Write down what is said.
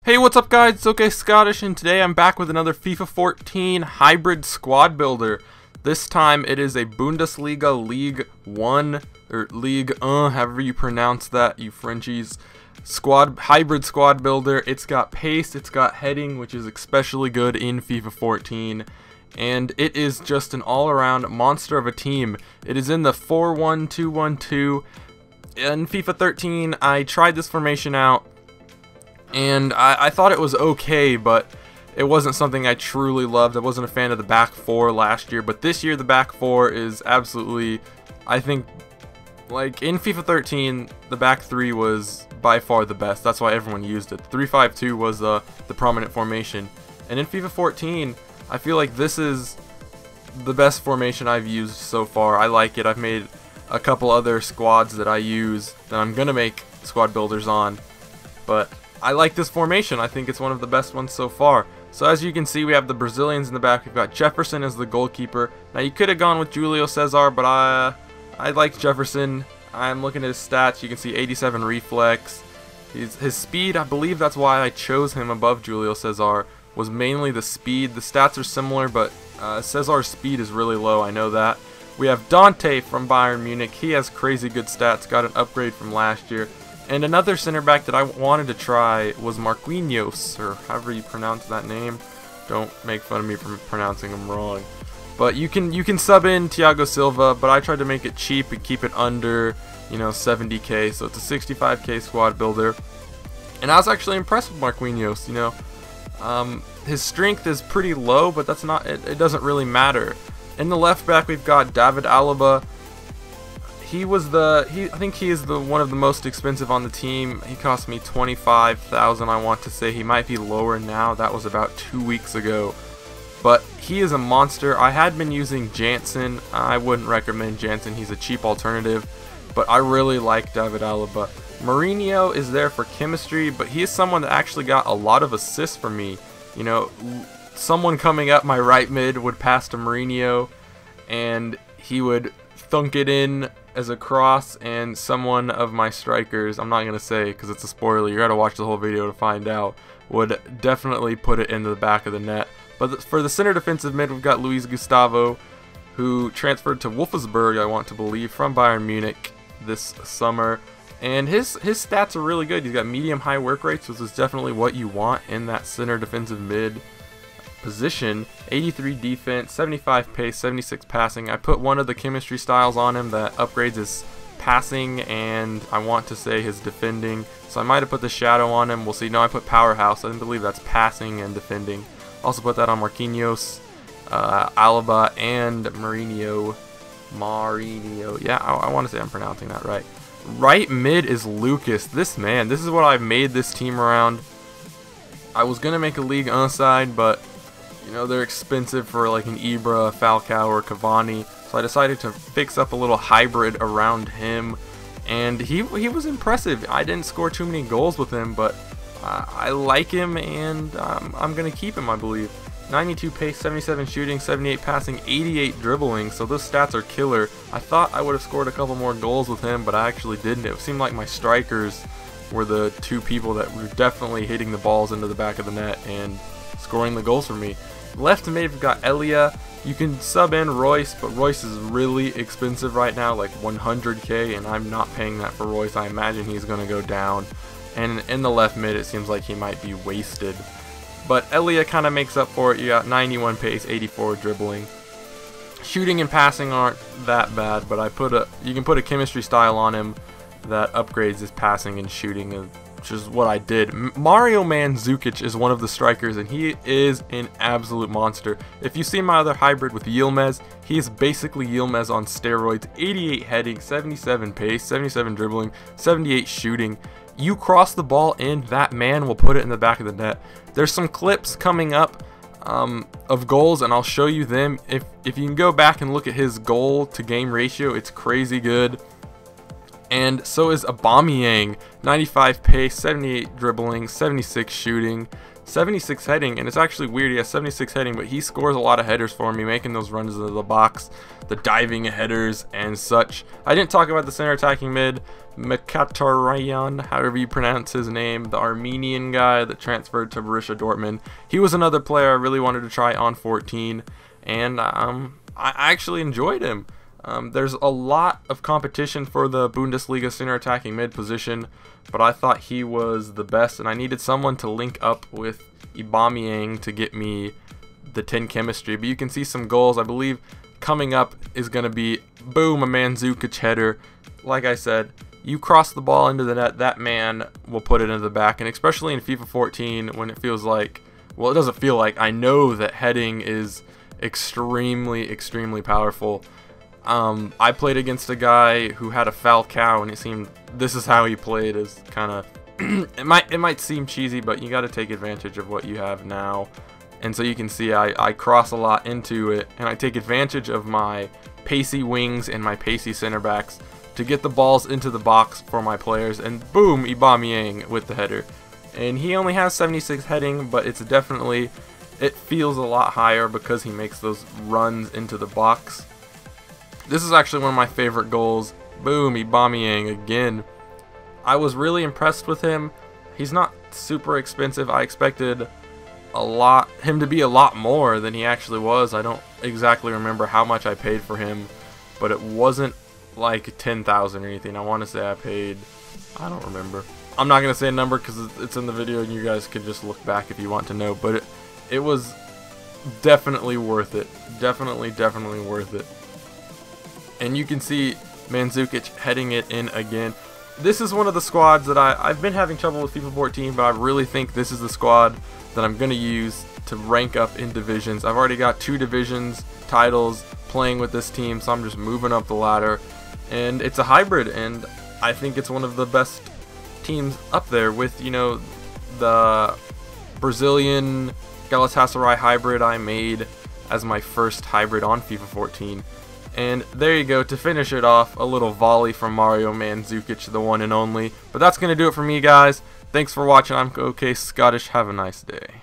Hey, what's up guys, it's OKScottish, and today I'm back with another FIFA 14 hybrid squad builder. This time it is a Bundesliga League 1, or Ligue 1, however you pronounce that, you Frenchies. Hybrid squad builder. It's got pace, it's got heading, which is especially good in FIFA 14. And it is just an all-around monster of a team. It is in the 4-1-2-1-2. In FIFA 13, I tried this formation out, and I thought it was okay, but it wasn't something I truly loved. I wasn't a fan of the back four last year, but this year the back four is absolutely, I think, like in FIFA 13, the back three was by far the best. That's why everyone used it. 3-5-2 was the prominent formation. And in FIFA 14, I feel like this is the best formation I've used so far. I like it. I've made a couple other squads that I use that I'm going to make squad builders on, but I like this formation. I think it's one of the best ones so far. So as you can see, we have the Brazilians in the back. We've got Jefferson as the goalkeeper. Now you could have gone with Julio Cesar, but I like Jefferson. I'm looking at his stats. You can see 87 reflex. His speed, I believe that's why I chose him above Julio Cesar, was mainly the speed. The stats are similar, but Cesar's speed is really low. I know that. We have Dante from Bayern Munich. He has crazy good stats. Got an upgrade from last year. And another center back that I wanted to try was Marquinhos, or however you pronounce that name. Don't make fun of me for pronouncing him wrong. But you can sub in Thiago Silva, but I tried to make it cheap and keep it under, 70k. So it's a 65k squad builder. And I was actually impressed with Marquinhos. His strength is pretty low, but that's not. It doesn't really matter. In the left back, we've got David Alaba. I think he is one of the most expensive on the team. He cost me 25,000. I want to say he might be lower now. That was about 2 weeks ago. But he is a monster. I had been using Jansen. I wouldn't recommend Jansen. He's a cheap alternative. But I really like David Alaba. Mourinho is there for chemistry, but he is someone that actually got a lot of assists for me. Someone coming up my right mid would pass to Mourinho, and he would thunk it in as a cross, and someone of my strikers, I'm not going to say because it's a spoiler, you got to watch the whole video to find out, would definitely put it into the back of the net. But for the center defensive mid, we've got Luis Gustavo, who transferred to Wolfsburg, I want to believe, from Bayern Munich this summer. And his stats are really good. He's got medium-high work rates, which is definitely what you want in that center defensive mid position. 83 defense, 75 pace, 76 passing. I put one of the chemistry styles on him that upgrades his passing and I want to say his defending. So I might have put the shadow on him. We'll see. No, I put powerhouse. I didn't believe that's passing and defending. Also put that on Marquinhos, Alaba, and Mourinho. Yeah, I want to say I'm pronouncing that right. Right mid is Lucas. This is what I've made this team around. I was going to make a Ligue 1 side, but they're expensive for like an Ibra, Falcao, or Cavani. So I decided to fix up a little hybrid around him. And he was impressive. I didn't score too many goals with him, but I like him, and I'm going to keep him, I believe. 92 pace, 77 shooting, 78 passing, 88 dribbling. So those stats are killer. I thought I would have scored a couple more goals with him, but I actually didn't. It seemed like my strikers were the two people that were definitely hitting the balls into the back of the net and scoring the goals for me. Left mid, we've got Elia. You can sub in Royce, but Royce is really expensive right now, like 100k, and I'm not paying that for Royce. I imagine he's going to go down. And in the left mid, it seems like he might be wasted. But Elia kind of makes up for it. You got 91 pace, 84 dribbling. Shooting and passing aren't that bad, but you can put a chemistry style on him that upgrades his passing and shooting, which is what I did. Mario Mandzukic is one of the strikers, and he is an absolute monster. If you see my other hybrid with Yilmaz, he is basically Yilmaz on steroids. 88 heading, 77 pace, 77 dribbling, 78 shooting. You cross the ball in, that man will put it in the back of the net. There's some clips coming up of goals, and I'll show you them. If you can go back and look at his goal to game ratio, it's crazy good. And so is Aubameyang, 95 pace, 78 dribbling, 76 shooting, 76 heading, and it's actually weird, he has 76 heading, but he scores a lot of headers for me, making those runs into the box, the diving headers and such. I didn't talk about the center attacking mid, Mkhitaryan, however you pronounce his name, the Armenian guy that transferred to Borussia Dortmund. He was another player I really wanted to try on 14, and I actually enjoyed him. There's a lot of competition for the Bundesliga center attacking mid position, but I thought he was the best, and I needed someone to link up with Aubameyang to get me the 10 chemistry. But you can see some goals. I believe coming up is going to be, boom, a Mandzukic header. Like I said, you cross the ball into the net, that man will put it into the back, and especially in FIFA 14 when it feels like, well, it doesn't feel like, I know that heading is extremely powerful. I played against a guy who had a Falcao, and it seemed this is how he played. Is kind of it might seem cheesy, but you got to take advantage of what you have now. And so you can see I cross a lot into it, and I take advantage of my pacey wings and my pacey center backs to get the balls into the box for my players. And boom, Aubameyang with the header. And he only has 76 heading, but it's definitely, it feels a lot higher because he makes those runs into the box. This is actually one of my favorite goals. Boom, Aubameyang again. I was really impressed with him. He's not super expensive. I expected him to be a lot more than he actually was. I don't exactly remember how much I paid for him, but it wasn't like 10,000 or anything. I want to say I paid, I don't remember. I'm not going to say a number because it's in the video and you guys can just look back if you want to know, but it was definitely worth it. Definitely worth it. And you can see Mandzukic heading it in again. This is one of the squads that I've been having trouble with FIFA 14, but I really think this is the squad that I'm going to use to rank up in divisions. I've already got 2 divisions titles playing with this team, so I'm just moving up the ladder. And it's a hybrid, and I think it's one of the best teams up there with, you know, the Brazilian Galatasaray hybrid I made as my first hybrid on FIFA 14. And there you go, to finish it off, a little volley from Mario Mandzukic, the one and only. But that's going to do it for me, guys. Thanks for watching. I'm OKScottish. Have a nice day.